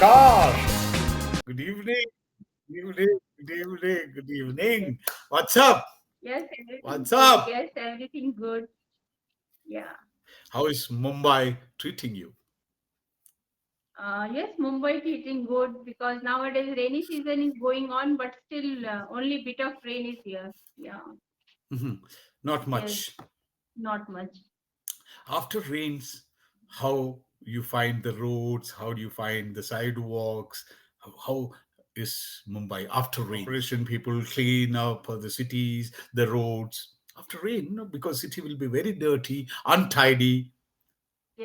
Namaskar. Good evening. Good evening. Good evening. Good Yes, evening. What's up? yes, everything What's good. up? Yes, everything good. Yeah. How is Mumbai treating you? Yes, Mumbai treating good because nowadays rainy season is going on, but still only bit of rain is here. Yeah. Mhm. Not Yes, much. not much. After rains, how you find the roads? How do you find the sidewalks? How is Mumbai after rain? Operation people clean up the cities, the roads. After rain, no, because city will be very dirty, untidy.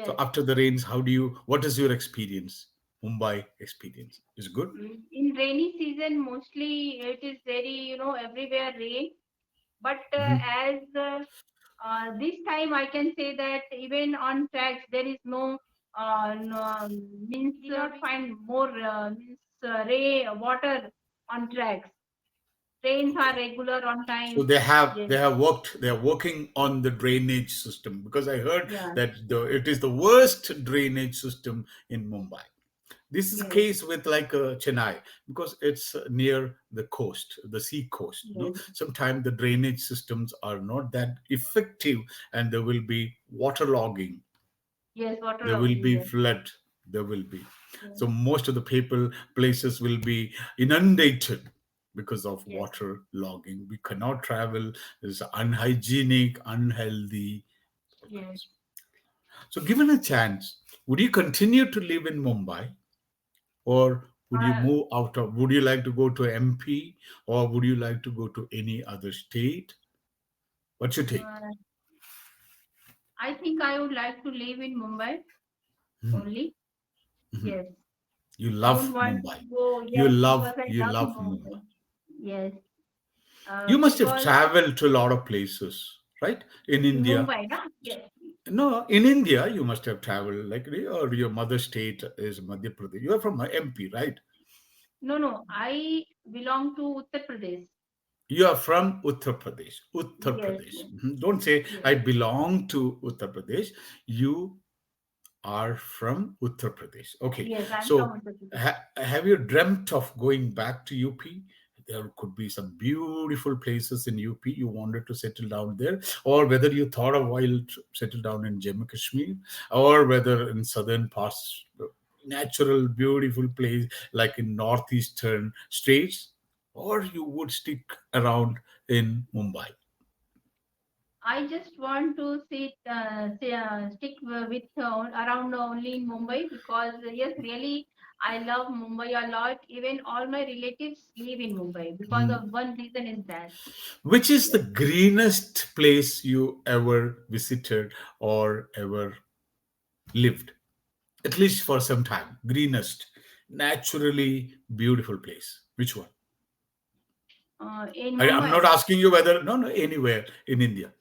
So Yes. after the rains, how do you? What is your experience? Mumbai experience is good. In rainy season, mostly it is very, everywhere rain. But Mhm. as this time, I can say that even on tracks, there is no means we did not find more means ray water on tracks. Trains are Okay. regular on So time. they Yes, have worked they are working on the drainage system because I heard yeah, that it is the worst drainage system in Mumbai. This is yes, case with like Chennai because it's near the coast, the sea coast. No, yes, sometimes the drainage systems are not that effective, and there will be waterlogging. yes, There will waterlogging. be Yes, flood. There will be. yes, So most of the people places will be inundated because of yes. water logging. We cannot travel. It's unhygienic, unhealthy. Yes. So given a chance, would you continue to live in Mumbai, or would you Uh, move out of? Would you like to go to MP, or would you like to go to any other state? What's your take? uh, I think I would like to live in Mumbai only. Mhm. Yes, You don't love want to Mumbai. go. You Yes, because love I you love love Mumbai. Mumbai. Yes, You must have because traveled to a lot of places, right? In in India. Mumbai, na? Yes. No, in India, you must have traveled, like, or your mother state is Madhya Pradesh. You are from MP, right? No, no. I belong to Uttar Pradesh. You are from Uttar Pradesh. Uttar Yes, Pradesh. yes, Don't say, yes. I belong to Uttar Pradesh. You are from Uttar Pradesh. Okay. Yes, I'm from So, Uttar Pradesh. have you dreamt of going back to UP? There could be some beautiful places in UP you wanted to settle down there, or whether you thought of while settle down in Jammu Kashmir, or whether in southern parts, natural, beautiful place like in northeastern states, or you would stick around in Mumbai. I just want to stick with around only in Mumbai because yes, really, I love Mumbai a lot. Even all my relatives live in Mumbai because Hmm. of one reason is that. Which is the Yes. greenest place you ever visited or ever lived? At least for some time. Greenest, naturally beautiful place. Which one? In I'm not Mumbai, asking you whether, no, no, anywhere in India.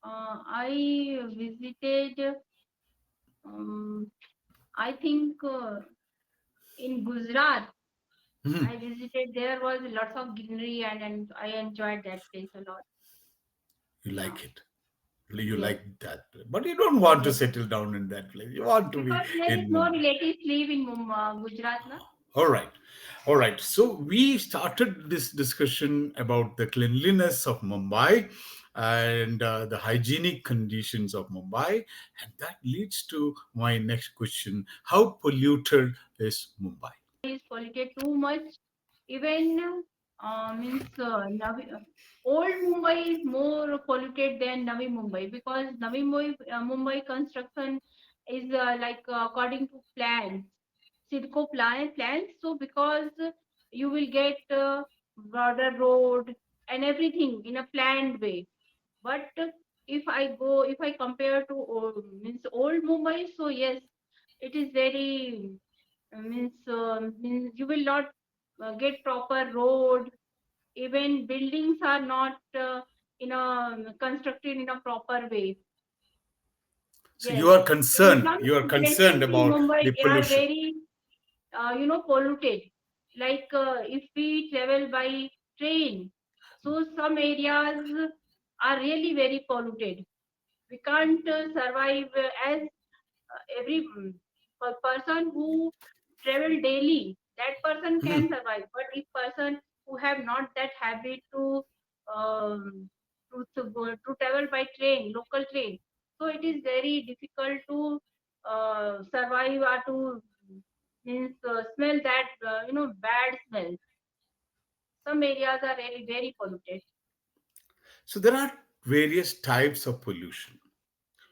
I visited. Um, I think in Gujarat. Mhm. I visited. There was lots of greenery and I enjoyed that place a lot. You Yeah. like it. You Yes. like that place. But you don't want to Yes. settle down in that place. You want to be Because there is in no Mumbai. relatives live in Gujarat, na? All right. All right. So we started this discussion about the cleanliness of Mumbai and the hygienic conditions of Mumbai. And that leads to my next question. How polluted is Mumbai? Is polluted too much. Even means old Mumbai is more polluted than Navi Mumbai because Navi Mumbai construction is according to plans, Sidco plans. So because you will get broader road and everything in a planned way. But if I compare to old Mumbai, so yes, it is very means you will not get proper road. Even buildings are not in a constructed in a proper way. So Yes, you are in concerned. some You are concerned places in about Mumbai the they are pollution. very polluted. Like if we travel by train, so some areas are really very polluted. We can't survive as every. A person who travel daily, that person can Mhm. survive. But if person who have not that habit to to travel by train, local train, so it is very difficult to survive or to means smell that bad smell. Some areas are very very polluted. So there are various types of pollution.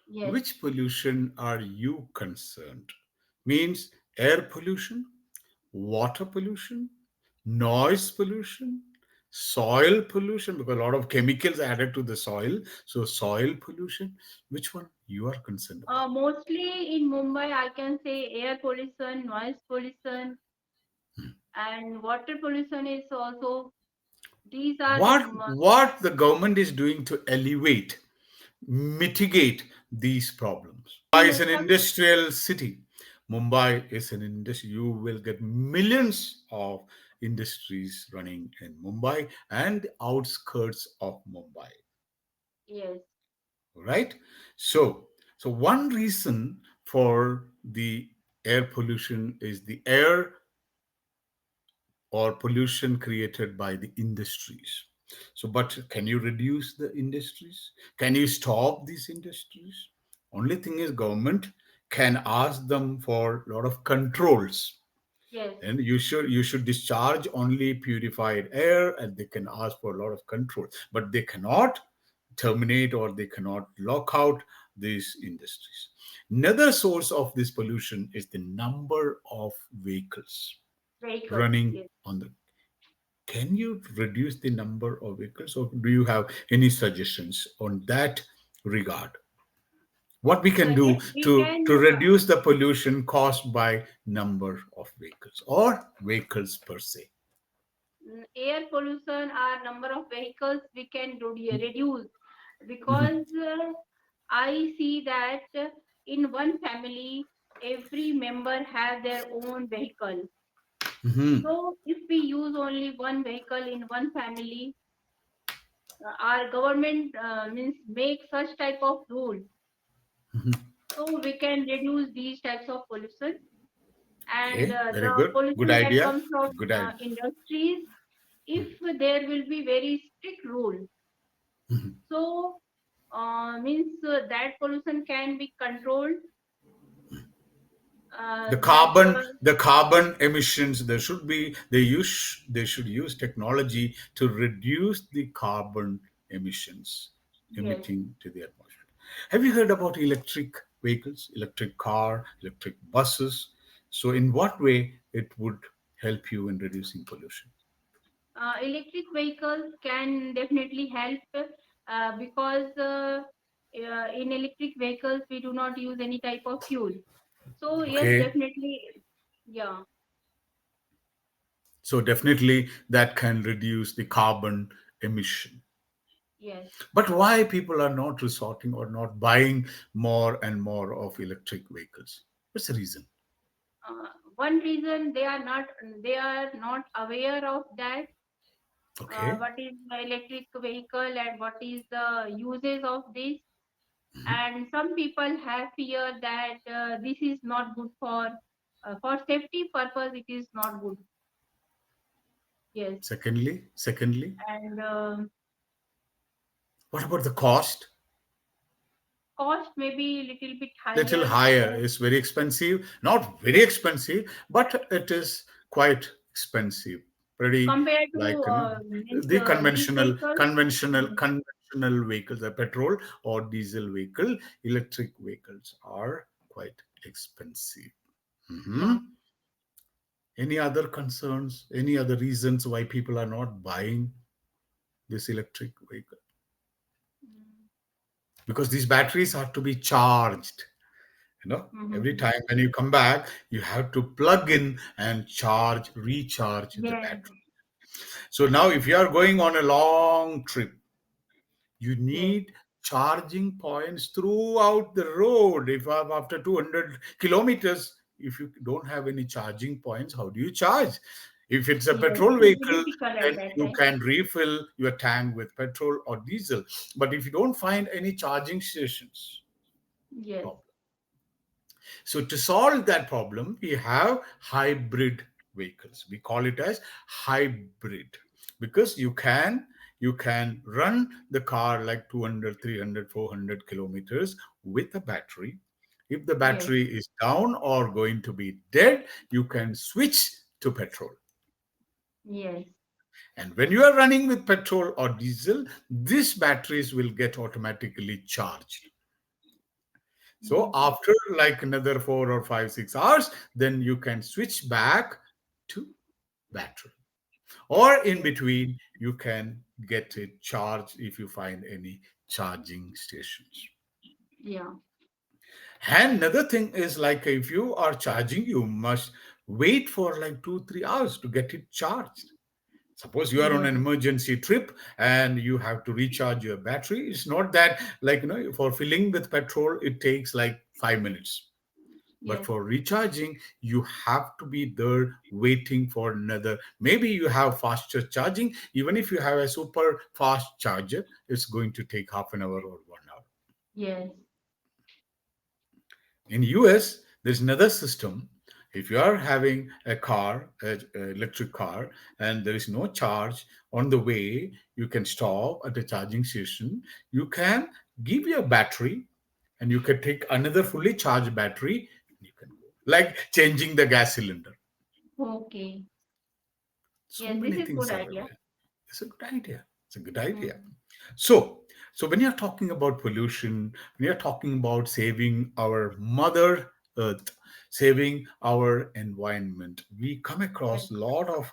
Yes. Which pollution are you concerned? Means air pollution, water pollution, noise pollution, soil pollution, because a lot of chemicals added to the soil. So soil pollution, which one you are concerned about? Mostly in Mumbai, I can say air pollution, noise pollution, and water pollution is also. These are the What the government is doing to elevate, mitigate these problems? Mumbai is in an some. industrial city. Mumbai is an industry. You will get millions of industries running in Mumbai and the outskirts of Mumbai. Yes, Right? So one reason for the air pollution is the air or pollution created by the industries. So, but can you reduce the industries? Can you stop these industries? Only thing is, government can ask them for a lot of controls, yes, and you should discharge only purified air, and they can ask for a lot of control, but they cannot terminate or they cannot lock out these industries. Another source of this pollution is the number of vehicles vehicles. running Yes. on the. Can you reduce the number of vehicles, or do you have any suggestions on that regard? What we can do Yes, we to can. reduce the pollution caused by number of vehicles or vehicles per se? Air pollution or number of vehicles we can reduce Mhm. because I see that in one family every member have their own vehicle. Mhm. So if we use only one vehicle in one family, our government means make such type of rule, so we can reduce these types of pollution. And Okay, very the good. Good pollution that idea. comes from Good idea. industries, if there will be very strict rule, so means that pollution can be controlled. the That carbon the carbon emissions, they should use technology to reduce the carbon emissions Yes, emitting to the atmosphere. Have you heard about electric vehicles, electric car, electric buses? So in what way it would help you in reducing pollution? electric vehicles can definitely help because in electric vehicles we do not use any type of fuel. So yes, Okay, definitely, yeah, so definitely that can reduce the carbon emission. yes. But why people are not resorting or not buying more and more of electric vehicles? What's the reason? Uh, One reason they are not aware of that. Okay. What is the electric vehicle and what is the uses of this? And some people have fear that this is not good for safety purpose. It is not good. Yes, Secondly, and what about the cost? cost may be little bit Little higher higher. because It's very expensive. Not very yes, expensive, but it is quite expensive. Pretty compared to like means the these vehicles. conventional vehicles, the petrol or diesel vehicle. Electric vehicles are quite expensive. Yeah. Mhm. Any other concerns? Any other reasons why people are not buying this electric vehicle? Mm. Because these batteries have to be charged. Every Mm-hmm. time when you come back, you have to plug in and recharge the Yes, battery. So now, if you are going on a long trip, you yes, need charging points throughout the road. If after 200 kilometers, if you don't have any charging points, how do you charge? If it's a yes. petrol It will be vehicle, difficult at then that you time. can refill your tank with petrol or diesel. But if you don't find any charging stations, Yes. problem. So to solve that problem, we have hybrid vehicles. We call it as hybrid because you can run the car like 200, 300, 400 kilometers with a battery. If the Yes. battery is down or going to be dead, you can switch to petrol. Yes. And when you are running with petrol or diesel, these batteries will get automatically charged. So Mm-hmm. after like another 4 or 5, 6 hours, then you can switch back to battery. Or in Yes. between, you can get it charged if you find any charging stations. Yeah. And another thing is like if you are charging, you must wait for like 2, 3 hours to get it charged. Suppose you are on Yes. an emergency trip and you have to recharge your battery. It's not that like for filling with petrol, it takes like 5 minutes. But Yes. for recharging, you have to be there waiting for another. Maybe you have faster charging. Even if you have a super fast charger, it's going to take half an hour or 1 hour. Yes. In US, there's another system. If you are having a car, a electric car, and there is no charge on the way, you can stop at a charging station. You can give your battery, and you can take another fully charged battery. You can go like changing the gas cylinder. Okay. So Yes, this many is things good are idea. available. It's a good idea. It's a good idea. Mm. So, so when you're talking about pollution, when you're talking about saving our mother earth, saving our environment, we come Yes. across a lot of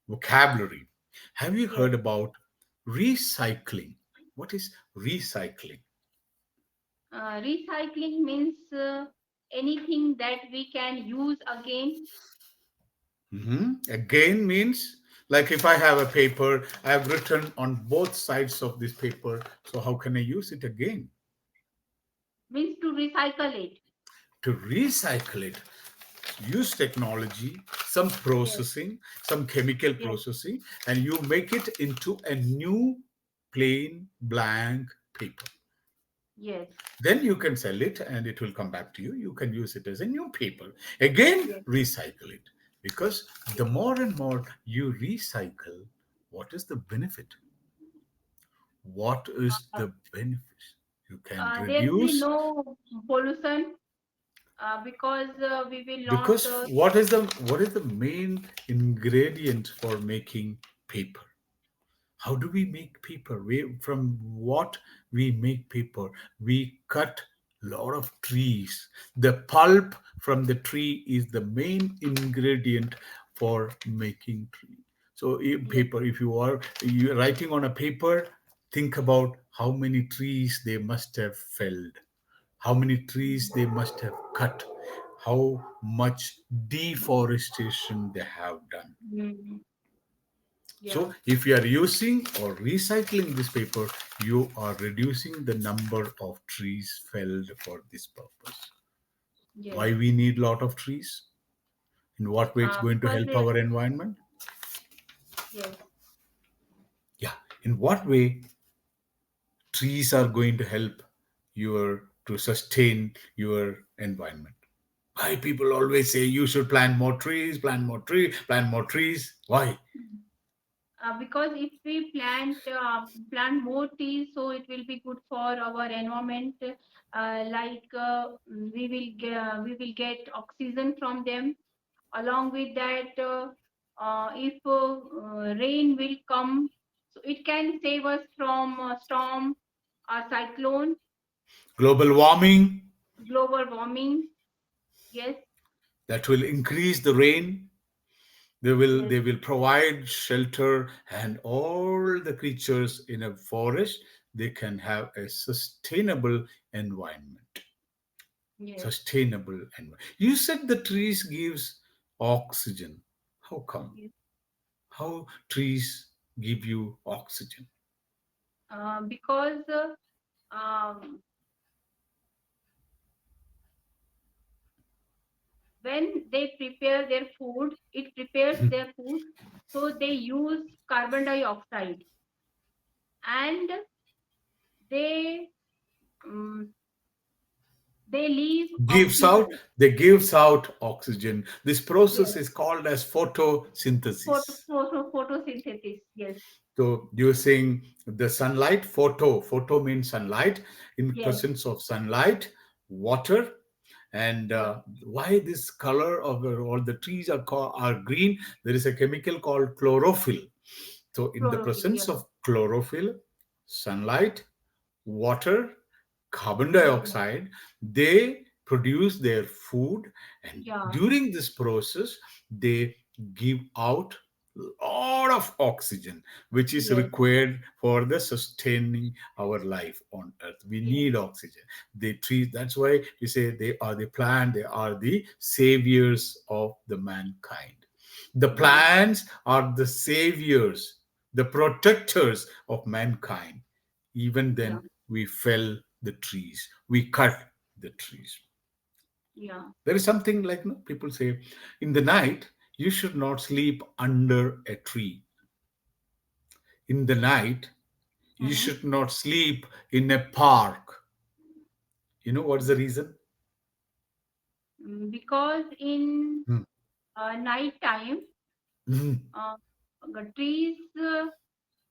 vocabulary. Have you Yes. heard about recycling? What is recycling? Recycling means anything that we can use again. Again means like if I have a paper, I have written on both sides of this paper. So how can I use it again? Means to recycle it. To recycle it, use technology, some Yes. processing, some chemical Yes. processing, and you make it into a new plain blank paper. Yes. Then you can sell it and it will come back to you. You can use it as a new paper. Again, Yes. recycle it. Because the Yes. more and more you recycle, what is the benefit? What is Uh, the benefit? You can there will be reduce. no pollution because we will not. Because what is the main ingredient for making paper? How do we make paper? From what we make paper? We cut lot of trees. The pulp from the tree is the main ingredient for making tree. So Yes. paper, if you writing on a paper, think about how many trees they must have felled, how many trees they must have cut, how much deforestation they have done. Mm. Yeah. So, if you are using or recycling this paper, you are reducing the number of trees felled for this purpose. Yes. Why we need lot of trees? In what way it's going to Because help our environment? yes. Yeah. In what way trees are going to help your to sustain your environment? Why people always say you should plant more trees, plant more trees, plant more trees? Why? Because if we plant more trees, so it will be good for our environment. We will get oxygen from them. Along with that, if rain will come, so it can save us from storm, cyclone, Global warming, global warming. Yes. that will increase the rain. They will Yes. they will provide shelter, and all the creatures in a forest, they can have a sustainable environment. Yes. Sustainable environment. You said the trees gives oxygen. How come? Yes. How trees give you oxygen? Because um, when they prepare their food, it prepares their food, so they use carbon dioxide, and they um, they leave gives out oxygen. they gives out oxygen. This process Yes. is called as photosynthesis. Photosynthesis. Yes. So using the sunlight, photo means sunlight. In Yes. presence of sunlight, water, and Yeah. why this color of all the trees are green? There is a chemical called chlorophyll. So in the Chlorophyll. presence Yeah. of chlorophyll, sunlight, water, carbon Yeah. dioxide, they produce their food, and Yeah. during this process they give out a lot of oxygen, which is Yes. required for the sustaining our life on earth. We Yes. need oxygen. The trees, that's why we say they are the plant, they are the saviors of the mankind. The Yes. plants are the saviors, the protectors of mankind. Even Yeah. then, we fell the trees, we cut the trees. Yeah. There is something like, no, people say, in the night, you should not sleep under a tree. In the night, you Mm-hmm. should not sleep in a park. You know what's the reason? Because in Hmm. night time, Mhm. uh, the trees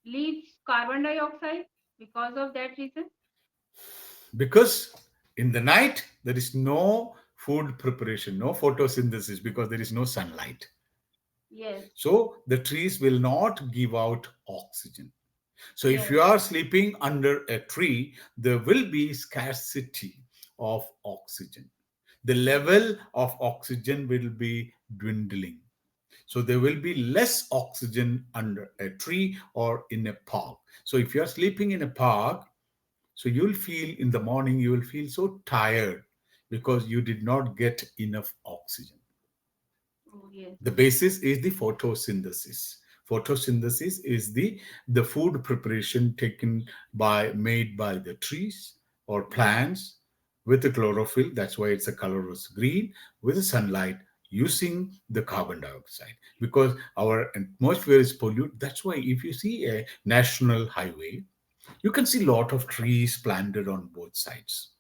leaves carbon dioxide because of that reason. Because in the night, there is no food preparation, no photosynthesis, because there is no sunlight. Yes. So the trees will not give out oxygen. So if Yes. you are sleeping under a tree, there will be scarcity of oxygen. The Yes. level of oxygen will be dwindling. So there will be less oxygen under a tree or in a park. So if you are sleeping in a park, so you'll feel in the morning, you will feel so tired because you did not get enough oxygen. Oh, yes. The basis is the photosynthesis. Photosynthesis is the food preparation taken by made by the trees or Yes. plants with the chlorophyll. That's why it's a colorless green with the sunlight using the carbon dioxide, because our atmosphere is polluted. That's why if you see a national highway, you can see a lot of trees planted on both sides.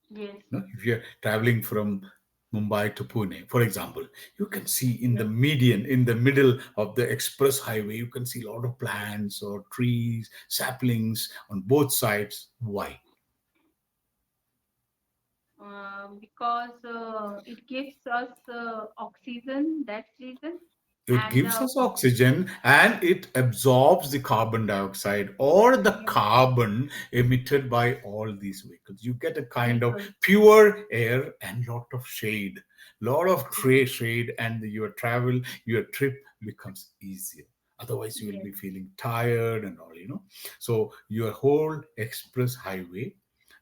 Yes. No? If you're traveling from Mumbai to Pune, for example, you can see in the Yes. median, in the middle of the express highway, you can see a lot of plants or trees, saplings on both sides. Why? Because it gives us oxygen. That's reason. It And gives us oxygen and it absorbs the carbon dioxide or the yeah, carbon emitted by all these vehicles. You get a kind of vehicles. pure air and lot of shade, lot of Yes. shade, and your travel, your trip becomes easier. Otherwise, you will Yes. be feeling tired and all. So your whole express highway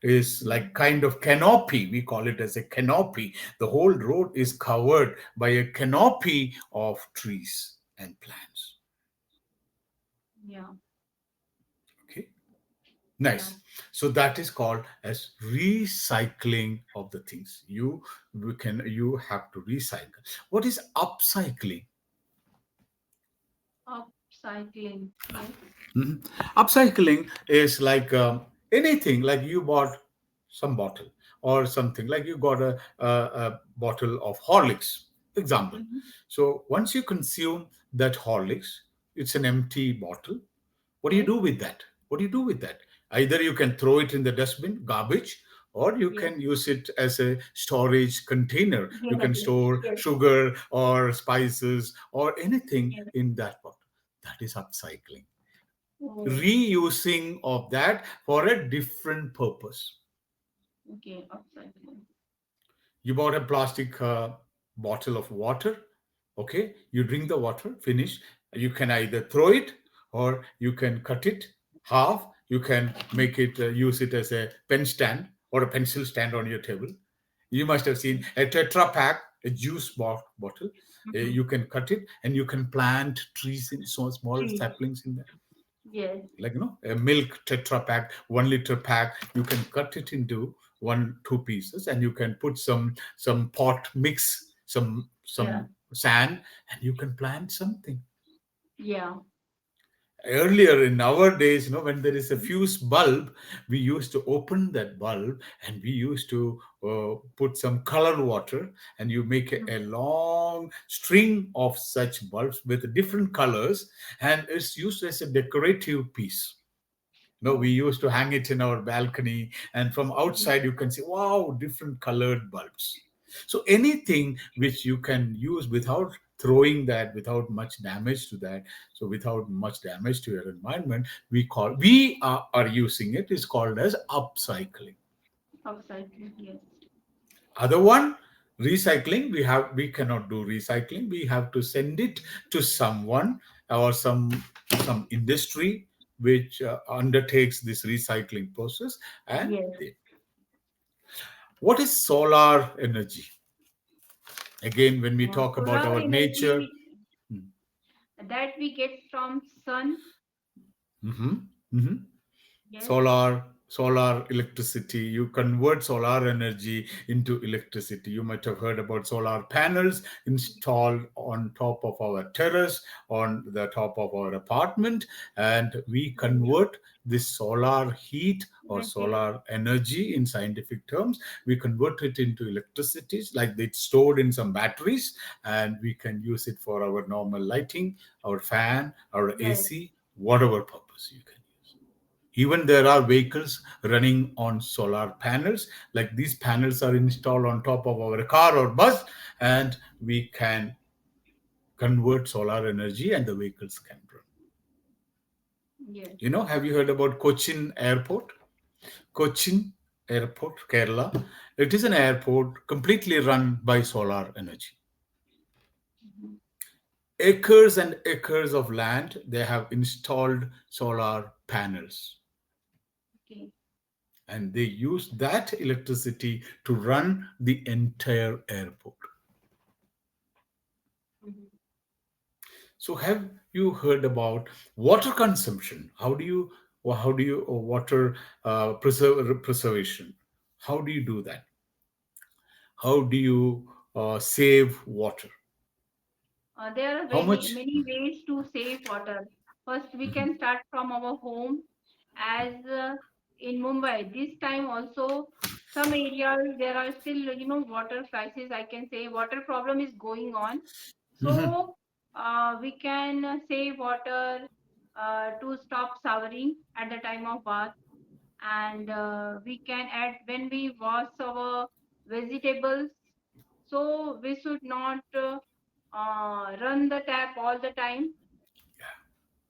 is Yes. like kind of canopy. We call it as a canopy. The whole road is covered by a canopy of trees and plants. Yeah. Okay, Yeah. nice. So that is called as recycling of the things. You have to recycle. What is upcycling? Upcycling. Yes. Mhm. Upcycling is like anything, like you bought some bottle or something, like you got a bottle of Horlicks, example. Mm-hmm. So once you consume that Horlicks, it's an empty bottle. What do you Yes. do with that? What do you do with that? Either you can throw it in the dustbin, garbage, or you Yes. can use it as a storage container. You Yes. can store Yes. sugar or spices or anything Yes. in that bottle. That is upcycling, Oh. reusing of that for a different purpose. Okay. Upcycling. You bought a plastic bottle of water. Okay, you drink the water, finish. You can either throw it or you can cut it half. You can make it, use it as a pen stand or a pencil stand on your table. You must have seen a Tetra Pak, a juice bottle. Mm-hmm. You can cut it and you can plant trees in so small Trees. saplings in there. Yes. Like a milk Tetra Pak, 1 liter pack. You can cut it into one two pieces, and you can put some pot mix, some Yeah. sand, and you can plant something. Yeah. Earlier in our days, when there is a fuse bulb, we used to open that bulb and we used to put some color water, and you make a long string of such bulbs with different colors, and it's used as a decorative piece. No, we Oh, used to hang it in our balcony, and from mhm. outside you can see, wow, different colored bulbs. So anything which you can use without throwing that, without much damage to that, so without much damage to your environment, we are using it, is called as upcycling. Upcycling, yes. Other one, recycling, we cannot do recycling. We have to send it to someone or some industry which undertakes this recycling process. And Yes. what is solar energy? Again, when we talk about Solar our nature. energy that we get from sun. Mhm, mhm. Yes. Solar electricity, you convert solar energy into electricity. You might have heard about solar panels installed on top of our terrace, on the top of our apartment, and we Yeah, yeah. convert this solar heat or Yes, yes. solar energy, in scientific terms, we convert it into electricity, like it's stored in some batteries, and we can use it for our normal lighting, our fan, our Yes. AC, whatever purpose you can use. Even there are vehicles running on solar panels. Like these panels are installed on top of our car or bus, and we can convert solar energy and the vehicles can run. Yes. Have you heard about Cochin Airport? Cochin Airport, Kerala. It is an airport completely run by solar energy. Mhm. Acres and acres of land, they have installed solar panels, Okay. and they use that electricity to run the entire airport. Mhm. So have you heard about water consumption? How do you water preservation? How do you do that? How do you save water? There are How many much? many ways to save water. First, we Mhm. can start from our home. As in Mumbai, this time also some areas there are still water crisis. I can say water problem is going on. Mhm. So we can save water to stop showering at the time of bath, and we can add when we wash our vegetables. So we should not run the tap all the time.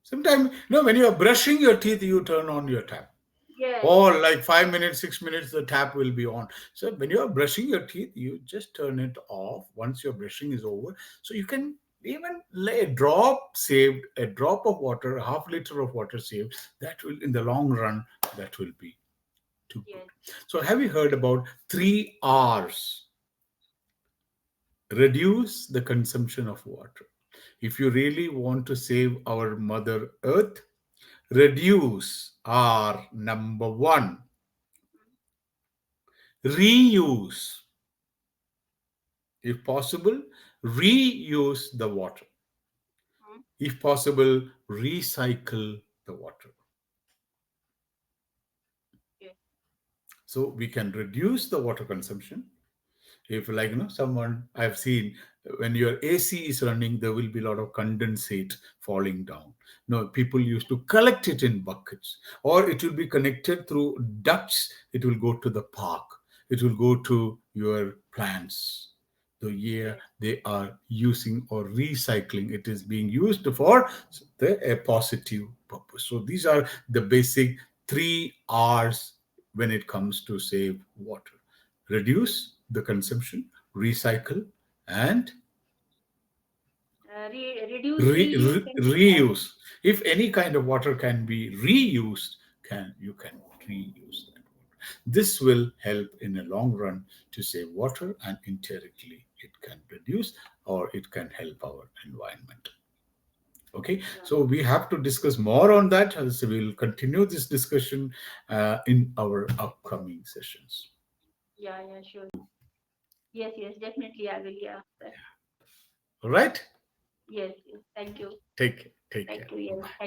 Sometimes, when you're brushing your teeth, you turn on your tap. Yes, Or like 5 minutes, 6 minutes, the tap will be on. So when you're brushing your teeth, you just turn it off once your brushing is over. So you can even lay a drop saved, a drop of water, a half liter of water saved. That will, in the long run, that will be too good. yes, So have you heard about 3 R's? Reduce the consumption of water. If you really want to save our Mother Earth, reduce R number one. Reuse. If possible, reuse the water. mm, If possible, recycle the water. yes, So we can reduce the water consumption. If, like, someone I've seen, when your AC is running, there will be a lot of condensate falling down. No, people used to collect it in buckets, or it will be connected through ducts. It will go to the park. It will go to your plants. So yeah, yes, they are using or recycling. It is being used for a positive purpose. So these are the basic 3 R's when it comes to save water: yes. reduce the consumption, recycle, and Reduce the reuse. If any kind of water can be reused, you can reuse that water. This will help in the long run to save water, and indirectly it can reduce or it can help our environment. Okay, yeah, so we have to discuss more on that. So we'll continue this discussion in our upcoming sessions. yeah, yeah, sure. Yes, yes, definitely I will. Yeah, sir. All right, Yes, yes. Thank you. take care. Thank you. Yes, Bye. thank